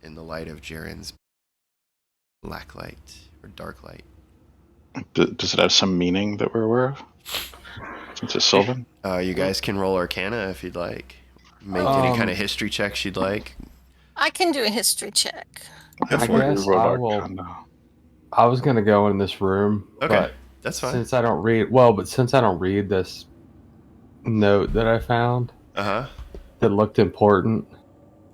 in the light of Jaren's black light or dark light. Does it have some meaning that we're aware of? Since it's Sylvan? You guys can roll Arcana if you'd like. Make any kind of history checks you'd like. I can do a history check. I guess I will. I was gonna go in this room, Okay, but that's fine. since I don't read this note that I found that looked important.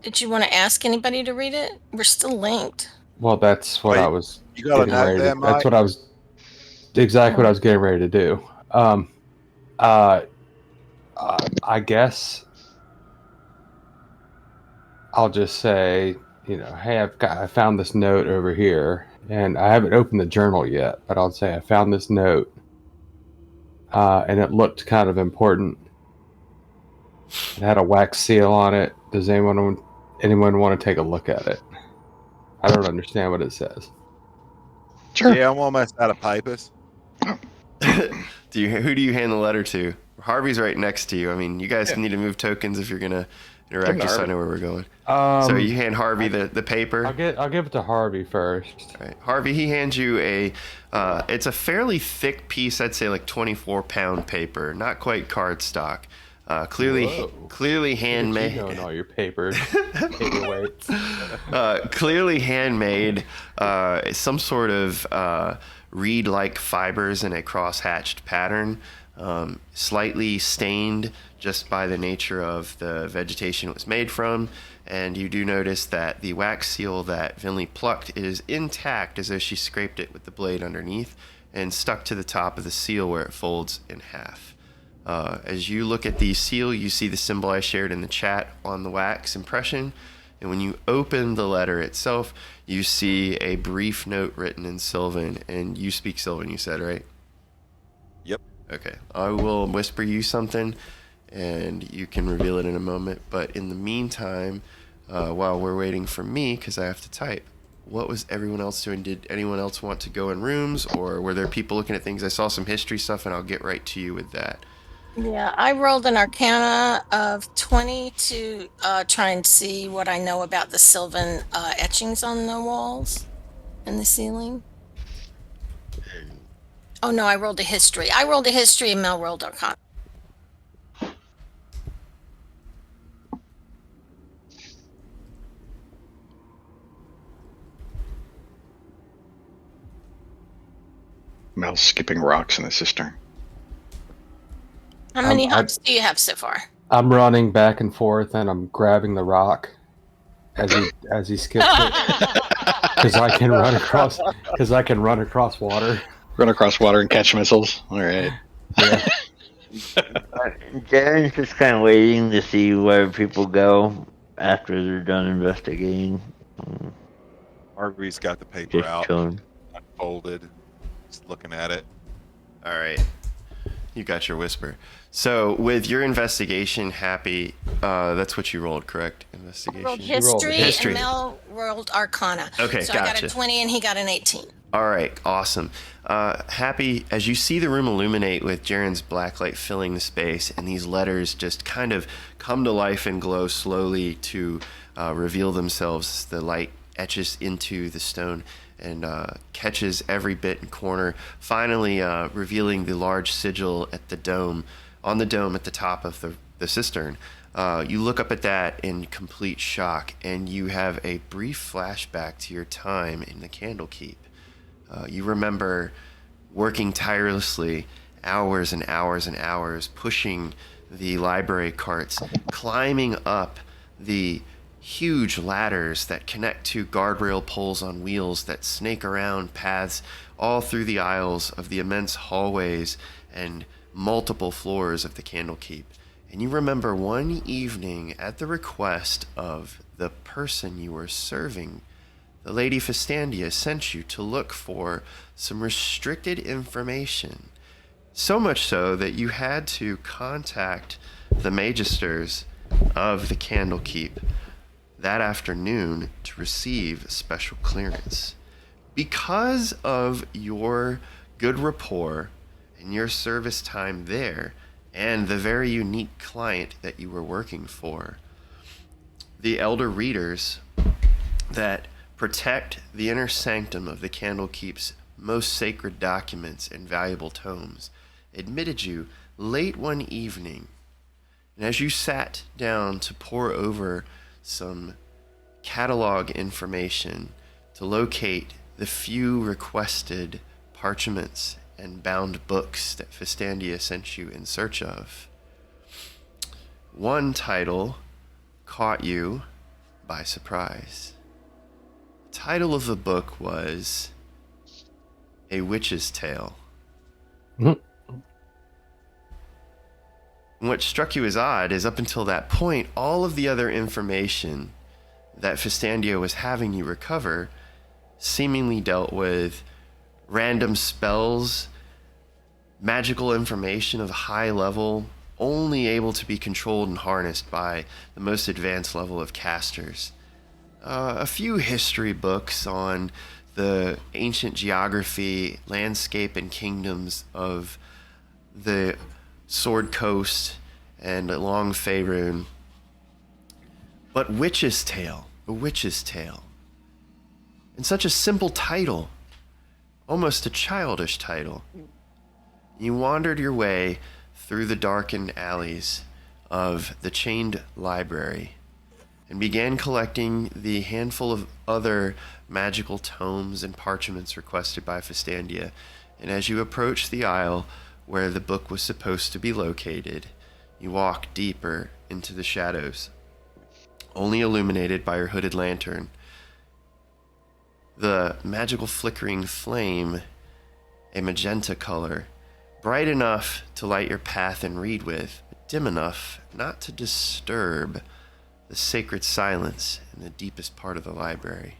Did you want to ask anybody to read it? We're still linked. Well, that's what I was You got getting ready to. That's what I was exactly what I was getting ready to do. I guess I'll just say, hey, I found this note over here, and I haven't opened the journal yet, but I'll say I found this note, and it looked kind of important. It had a wax seal on it. Does anyone want to take a look at it? I don't understand what it says. Sure. Yeah, I'm almost out of papers. Who do you hand the letter to? Harvey's right next to you. I mean, you guys need to move tokens if you're gonna interact, just so I know where we're going. So you hand Harvey the paper. I'll give it to Harvey first. All right. Harvey, he hands you it's a fairly thick piece, I'd say like 24-pound paper, not quite cardstock. Clearly handmade. You know all your paperweights. Clearly handmade. Some sort of reed-like fibers in a cross-hatched pattern. Slightly stained just by the nature of the vegetation it was made from. And you do notice that the wax seal that Vinley plucked is intact, as though she scraped it with the blade underneath and stuck to the top of the seal where it folds in half. As you look at the seal, you see the symbol I shared in the chat on the wax impression. And when you open the letter itself, you see a brief note written in Sylvan. And you speak Sylvan, you said, right? Yep. Okay. I will whisper you something, and you can reveal it in a moment. But in the meantime, while we're waiting for me, because I have to type, what was everyone else doing? Did anyone else want to go in rooms, or were there people looking at things? I saw some history stuff, and I'll get right to you with that. Yeah, I rolled an Arcana of 20 to try and see what I know about the Sylvan etchings on the walls and the ceiling. Oh no, I rolled a history. And Mel rolled Arcana. Mel's skipping rocks in the cistern. How many hops do you have so far? I'm running back and forth, and I'm grabbing the rock as he skips it, because I can run across water. Run across water and catch missiles. All right. Yeah. Jaren's just kind of waiting to see where people go after they're done investigating. Harvey's got the paper Just out, chilling. unfolded, just looking at it. All right. You got your whisper. So with your investigation, Happy, that's what you rolled, correct? Investigation. I rolled history, and Mel rolled Arcana. Okay, so gotcha. I got a 20 and he got an 18. All right, awesome. Happy, as you see the room illuminate with Jaren's black light filling the space, and these letters just kind of come to life and glow slowly to reveal themselves. The light etches into the stone and catches every bit and corner, finally revealing the large sigil at the dome, on the dome at the top of the cistern. You look up at that in complete shock, and you have a brief flashback to your time in the Candlekeep. You remember working tirelessly, hours and hours and hours, pushing the library carts, climbing up the huge ladders that connect to guardrail poles on wheels that snake around paths all through the aisles of the immense hallways and multiple floors of the Candlekeep. And you remember one evening, at the request of the person you were serving, the Lady Festandia sent you to look for some restricted information. So much so that you had to contact the Magisters of the Candlekeep that afternoon to receive special clearance. Because of your good rapport and your service time there, and the very unique client that you were working for, the Elder Readers that protect the inner sanctum of the Candlekeep's most sacred documents and valuable tomes, admitted you late one evening, and as you sat down to pore over some catalog information to locate the few requested parchments and bound books that Fistandia sent you in search of, one title caught you by surprise. The title of the book was A Witch's Tale. Mhm. And what struck you as odd is up until that point, all of the other information that Fistandia was having you recover seemingly dealt with random spells, magical information of high level, only able to be controlled and harnessed by the most advanced level of casters. A few history books on the ancient geography, landscape, and kingdoms of the Sword Coast and along Faerun. But Witch's Tale, A Witch's Tale. And such a simple title, almost a childish title. You wandered your way through the darkened alleys of the chained library and began collecting the handful of other magical tomes and parchments requested by Fistandia. And as you approached the aisle where the book was supposed to be located, you walked deeper into the shadows, only illuminated by your hooded lantern. The magical flickering flame, a magenta color, bright enough to light your path and read with, but dim enough not to disturb the sacred silence in the deepest part of the library.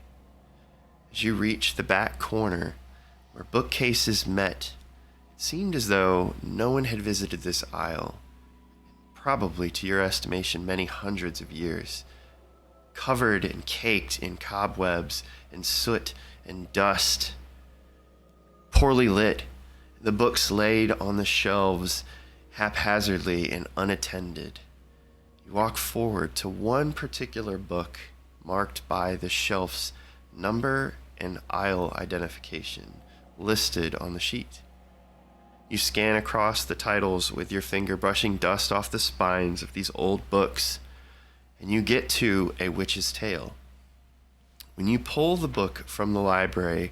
As you reached the back corner where bookcases met, it seemed as though no one had visited this aisle, probably to your estimation many hundreds of years. Covered and caked in cobwebs and soot and dust, poorly lit, the books laid on the shelves haphazardly and unattended. You walk forward to one particular book marked by the shelf's number and aisle identification listed on the sheet. You scan across the titles with your finger, brushing dust off the spines of these old books, and you get to A Witch's Tale. When you pull the book from the library,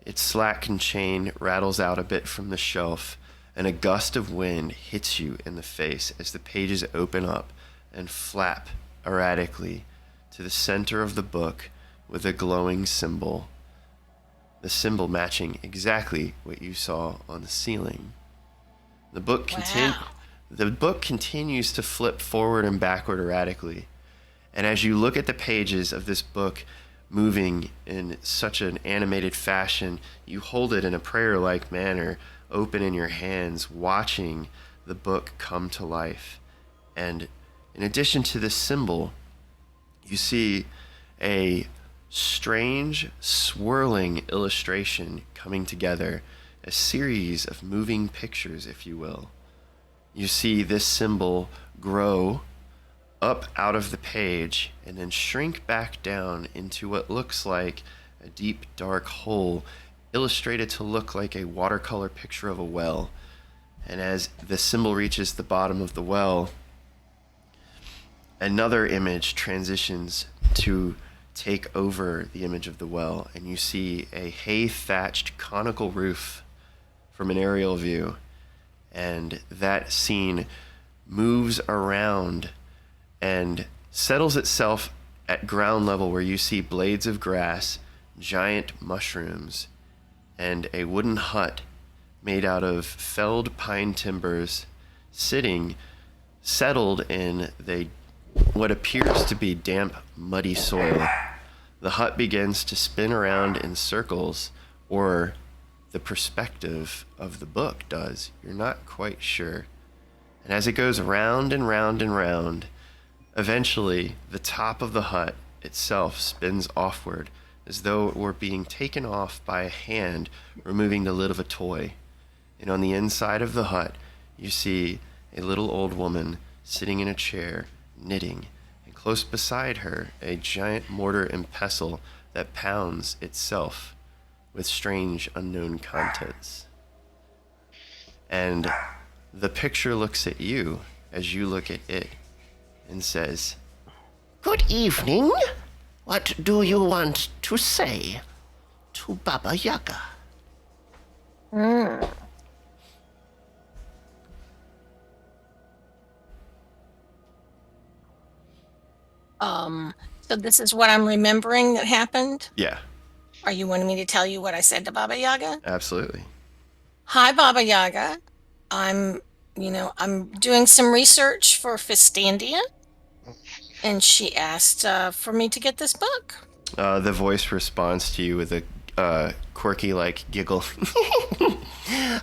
its slackened chain rattles out a bit from the shelf, and a gust of wind hits you in the face as the pages open up and flap erratically to the center of the book with a glowing symbol, the symbol matching exactly what you saw on the ceiling. The book Wow. The book continues to flip forward and backward erratically. And as you look at the pages of this book moving in such an animated fashion, you hold it in a prayer-like manner, open in your hands, watching the book come to life. And in addition to this symbol, you see a strange, swirling illustration coming together, a series of moving pictures, if you will. You see this symbol grow up out of the page and then shrink back down into what looks like a deep, dark hole, illustrated to look like a watercolor picture of a well. And as the symbol reaches the bottom of the well, another image transitions to take over the image of the well, and you see a hay-thatched conical roof from an aerial view. And that scene moves around and settles itself at ground level, where you see blades of grass, giant mushrooms, and a wooden hut made out of felled pine timbers sitting settled in what appears to be damp, muddy soil. The hut begins to spin around in circles, or the perspective of the book does. You're not quite sure. And as it goes round and round and round, eventually the top of the hut itself spins offward, as though it were being taken off by a hand removing the lid of a toy. And on the inside of the hut, you see a little old woman sitting in a chair, knitting and Close beside her, a giant mortar and pestle that pounds itself with strange unknown contents. And the picture looks at you as you look at it and says, "Good evening. What do you want to say to Baba Yaga?" So this is what I'm remembering that happened? Yeah, Are you wanting me to tell you what I said to Baba Yaga? absolutely. Hi, Baba Yaga. I'm, I'm doing some research for Fistandia, and she asked for me to get this book. The voice responds to you with a quirky, giggle.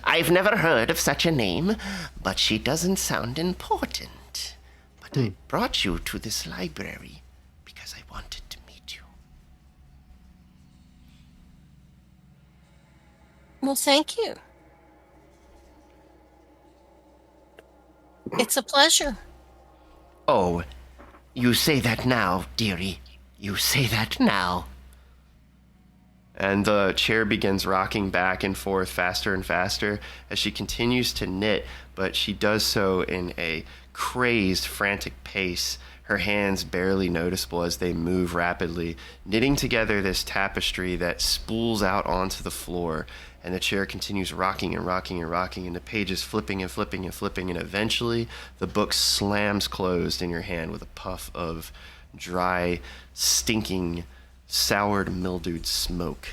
"I've never heard of such a name, but she doesn't sound important. But I brought you to this library because I wanted to meet you." Well, thank you. It's a pleasure. "Oh, you say that now, dearie. You say that now." And the chair begins rocking back and forth faster and faster as she continues to knit, but she does so in a crazed, frantic pace, her hands barely noticeable as they move rapidly, knitting together this tapestry that spools out onto the floor. And the chair continues rocking and rocking and rocking, and the pages flipping and flipping and flipping, and eventually the book slams closed in your hand with a puff of dry, stinking, soured, mildewed smoke.